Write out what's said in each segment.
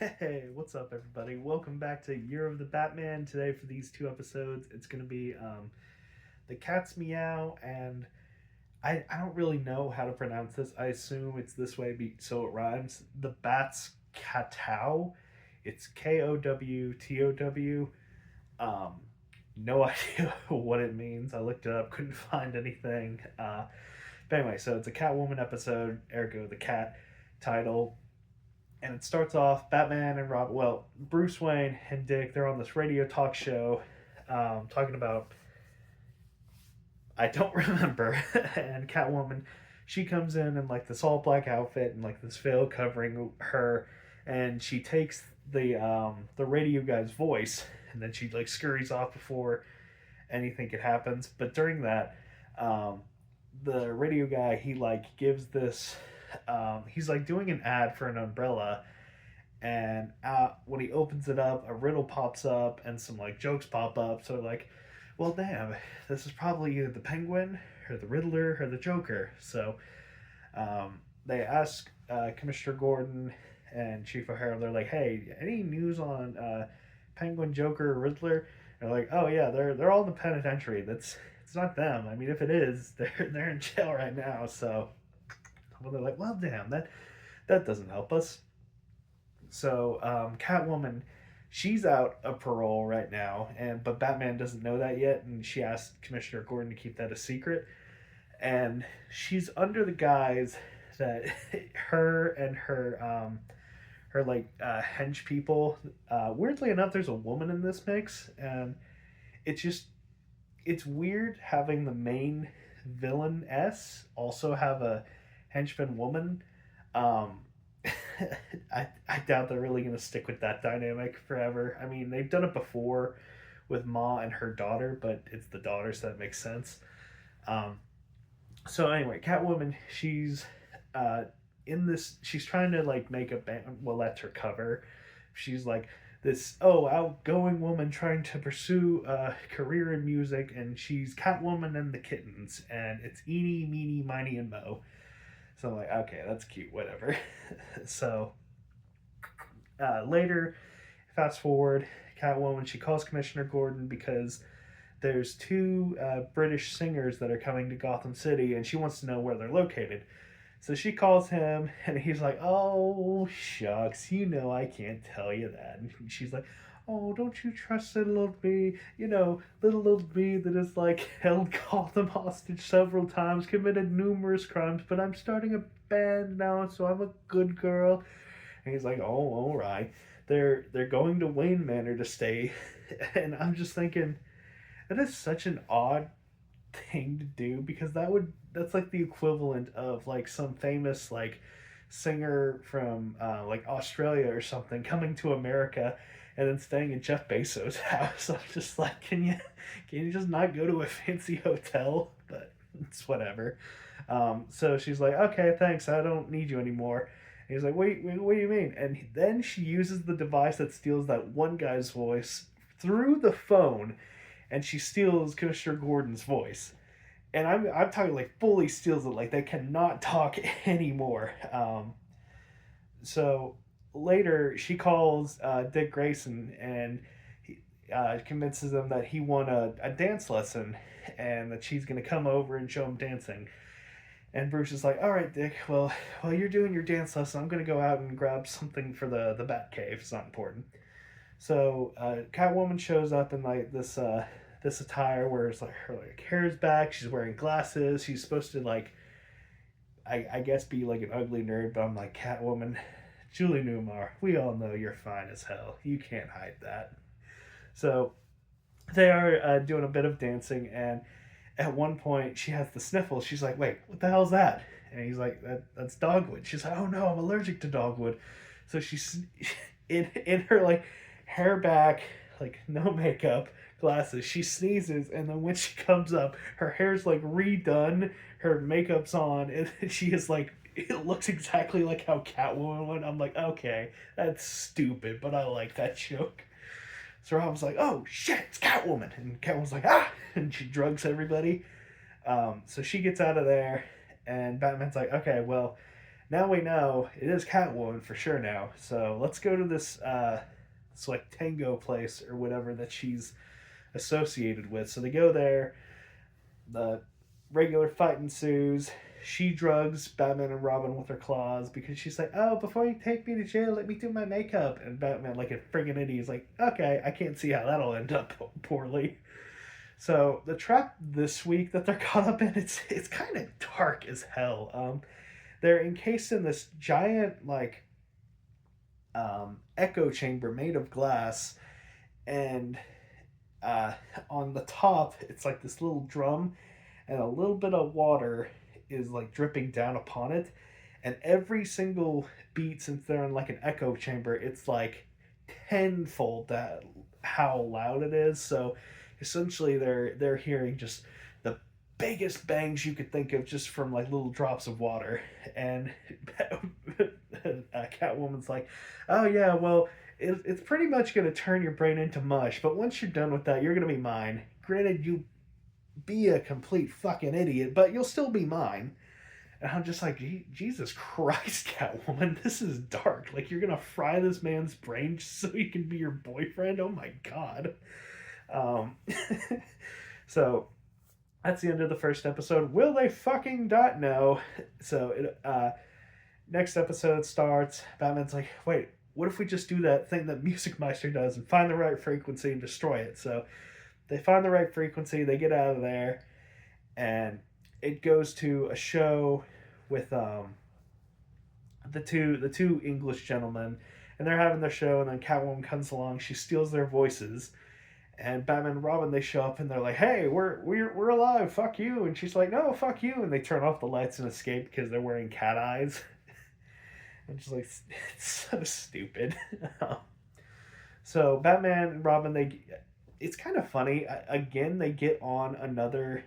Hey, what's up, everybody? Welcome back to Year of the Batman. Today, for these two episodes, it's going to be the cat's Meow, and I don't really know how to pronounce this. I assume it's this way so it rhymes. The bat's Katow. It's Kowtow. Um, no idea what it means. I looked it up, couldn't find anything. But anyway, so it's a Catwoman episode, ergo the cat title, and it starts off Batman and Bruce Wayne and Dick. They're on this radio talk show, talking about I don't remember. And Catwoman, she comes in like this all black outfit and like this veil covering her, and she takes the radio guy's voice, and then she like scurries off before anything could happens. But during that, um, the radio guy he like gives this. He's like doing an ad for an umbrella, and when he opens it up, a riddle pops up and some like jokes pop up. So like, well, damn, this is probably either the Penguin or the Riddler or the Joker. So they ask Commissioner Gordon and Chief O'Hara. They're like, hey, any news on Penguin, Joker, or Riddler? And they're like, oh yeah, they're all in the penitentiary. That's it's not them. I mean, if it is, they're in jail right now. So well, they're like, well, damn, that doesn't help us. So Catwoman, she's out of parole right now, and but Batman doesn't know that yet, and she asked Commissioner Gordon to keep that a secret. And she's under the guise that her and her like hench people. Weirdly enough, there's a woman in this mix, and it's just it's weird having the main villain also have a henchman woman. Um, I doubt they're really going to stick with that dynamic forever. I mean, they've done it before with Ma and her daughter, but it's the daughter, so that makes sense. Um, so anyway, Catwoman, she's uh, in this. She's trying to like make a band. Well, that's her cover. She's like this outgoing woman trying to pursue a career in music, and she's Catwoman and the Kittens, and it's Eeny, Meeny, Miny, and Mo. So I'm like, okay, that's cute, whatever. So later, fast forward, Catwoman, she calls Commissioner Gordon because there's two British singers that are coming to Gotham City, and she wants to know where they're located. So she calls him, and he's like, oh, shucks, I can't tell you that. And she's like, oh, don't you trust little me? Little me that has, like, held Gotham hostage several times, committed numerous crimes, but I'm starting a band now, so I'm a good girl. And he's like, oh, all right. They're going to Wayne Manor to stay. And I'm just thinking, that is such an odd thing to do because that's like the equivalent of like some famous like singer from like Australia or something coming to America and then staying in Jeff Bezos' house. I'm just like, can you just not go to a fancy hotel? But it's whatever. So she's like, okay, thanks, I don't need you anymore. And he's like, wait, what do you mean? And then she uses the device that steals that one guy's voice through the phone, and she steals Commissioner Gordon's voice. And I'm talking like fully steals it, like they cannot talk anymore. So later she calls Dick Grayson and convinces him that he won a dance lesson and that she's going to come over and show him dancing. And Bruce is like, all right, Dick, well, while you're doing your dance lesson, I'm going to go out and grab something for the Bat Cave. It's not important. So Catwoman shows up in like this attire where it's like her like hair's back, she's wearing glasses, she's supposed to like I guess be like an ugly nerd, but I'm like, Catwoman, Julie Newmar, we all know you're fine as hell. You can't hide that. So they are doing a bit of dancing, and at one point she has the sniffles. She's like, wait, what the hell's that? And he's like, that's dogwood. She's like, oh no, I'm allergic to dogwood. So she's in her like hair back, like no makeup, glasses. She sneezes, and then when she comes up, her hair's like redone, her makeup's on, and she is like, it looks exactly like how Catwoman went. I'm like, okay, that's stupid, but I like that joke. So Robin's like, oh shit, it's Catwoman. And Catwoman's like, ah! And she drugs everybody. So she gets out of there, and Batman's like, okay, well, now we know it is Catwoman for sure now. So let's go to this like tango place or whatever that she's associated with. So they go there. The regular fight ensues. She drugs Batman and Robin with her claws because she's like, "Oh, before you take me to jail, let me do my makeup." And Batman, like a friggin' idiot, is like, "Okay, I can't see how that'll end up poorly." So the trap this week that they're caught up in, it's kind of dark as hell. They're encased in this giant like echo chamber made of glass, and uh, on the top it's like this little drum, and a little bit of water is like dripping down upon it, and every single beat, since they're in like an echo chamber, it's like tenfold that how loud it is. So essentially they're hearing just the biggest bangs you could think of just from like little drops of water. And Catwoman's like, "Oh yeah, well, it's pretty much going to turn your brain into mush, but once you're done with that, you're going to be mine. Granted, you be a complete fucking idiot, but you'll still be mine." And I'm just like, Jesus Christ, Catwoman, this is dark. Like, you're gonna fry this man's brain just so he can be your boyfriend? Oh my god. Um, so that's the end of the first episode. Will they fucking not know? So next episode starts. Batman's like, wait, what if we just do that thing that Music Meister does and find the right frequency and destroy it? So they find the right frequency, they get out of there, and it goes to a show with the two English gentlemen, and they're having their show, and then Catwoman comes along, she steals their voices, and Batman and Robin, they show up and they're like, "Hey, we're alive, fuck you," and she's like, "No, fuck you," and they turn off the lights and escape because they're wearing cat eyes. I'm just like, it's so stupid. So Batman and Robin, it's kind of funny. Again, they get on another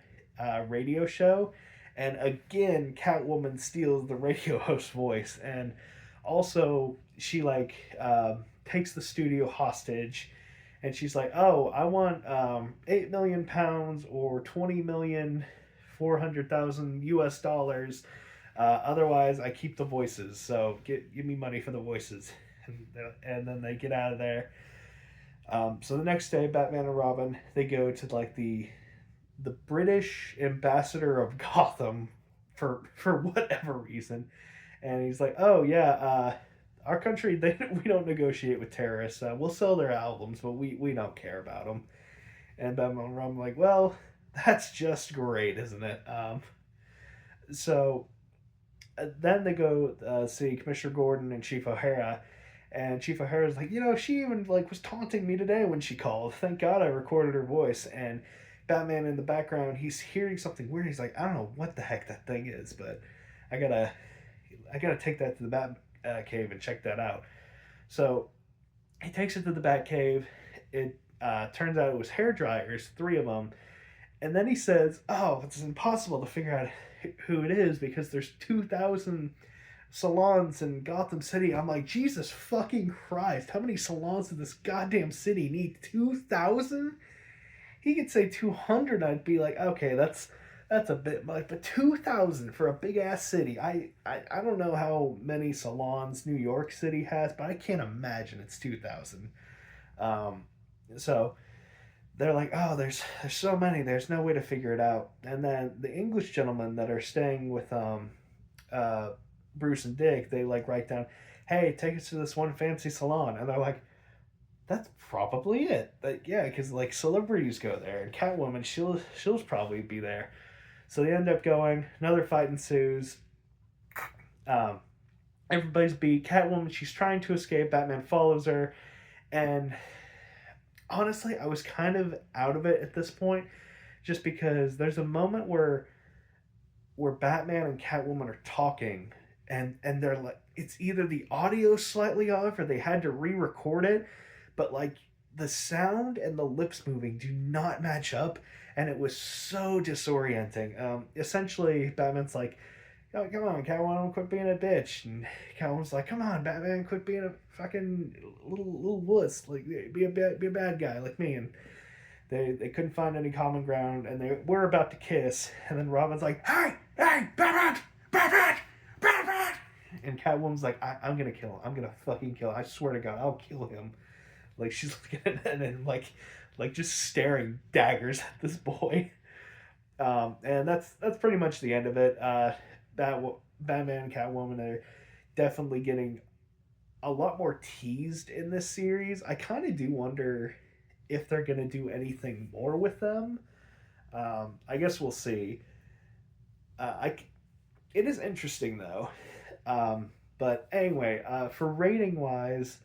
radio show, and again Catwoman steals the radio host voice, and also she like takes the studio hostage, and she's like, "Oh, I want £8 million or 20,400,000 US dollars. Otherwise, I keep the voices. So give me money for the voices." And then they get out of there. So the next day, Batman and Robin, they go to like the British ambassador of Gotham for whatever reason, and he's like, "Oh yeah, our country, we don't negotiate with terrorists. We'll sell their albums, but we don't care about them." And Batman and Robin are like, "Well, that's just great, isn't it?" So then they go see Commissioner Gordon and Chief O'Hara. And Chief O'Hara's like, she even like was taunting me today when she called. Thank God I recorded her voice. And Batman in the background, he's hearing something weird. He's like, "I don't know what the heck that thing is, but I gotta take that to the Bat cave and check that out." So he takes it to the Bat cave. It turns out it was hair dryers, 3 of them. And then he says, "Oh, it's impossible to figure out who it is because there's 2,000 salons in Gotham City." I'm like, Jesus fucking Christ, how many salons does this goddamn city need? 2,000? He could say 200, I'd be like, okay, that's a bit much, but 2,000 for a big ass city. I don't know how many salons New York City has, but I can't imagine it's 2,000. So they're like, "Oh, there's so many, there's no way to figure it out." And then the English gentlemen that are staying with Bruce and Dick, they like write down, "Hey, take us to this one fancy salon," and they're like, "That's probably it." Like, yeah, because like celebrities go there, and Catwoman, she'll probably be there. So they end up going. Another fight ensues. Um, Everybody's beat. Catwoman, she's trying to escape. Batman follows her, and honestly, I was kind of out of it at this point, just because there's a moment where Batman and Catwoman are talking, and they're like, it's either the audio slightly off or they had to re-record it, but like the sound and the lips moving do not match up, and it was so disorienting. Essentially, Batman's like, "Oh, come on, Catwoman, quit being a bitch," and Catwoman's like, "Come on, Batman, quit being a fucking little wuss, like be a bad guy like me." And they couldn't find any common ground, and they were about to kiss, and then Robin's like, "Hey, Batman, Batman, Batman!" And Catwoman's like, I'm gonna kill him. I'm gonna fucking kill him. I swear to God, I'll kill him. Like she's looking at it and like just staring daggers at this boy. And that's pretty much the end of it. Batman and Catwoman are definitely getting a lot more teased in this series. I kind of do wonder if they're gonna do anything more with them. I guess we'll see. I It is interesting though. But anyway, for rating wise,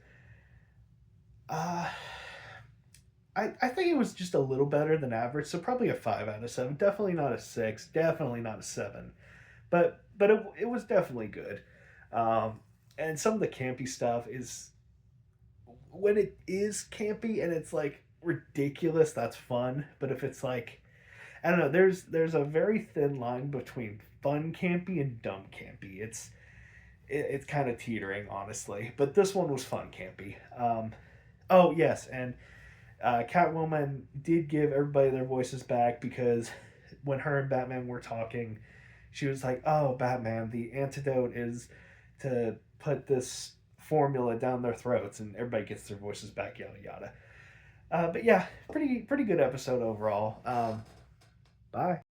uh, I think it was just a little better than average, so probably a 5 out of 7. Definitely not a 6. Definitely not a 7. But it was definitely good. And some of the campy stuff is when it is campy and it's like ridiculous. That's fun. But if it's like I don't know, there's a very thin line between fun campy and dumb campy. It's kind of teetering, honestly. But this one was fun campy. Oh yes, and Catwoman did give everybody their voices back because when her and Batman were talking, she was like, "Oh, Batman, the antidote is to put this formula down their throats," and everybody gets their voices back, yada yada. But yeah, pretty good episode overall. Bye.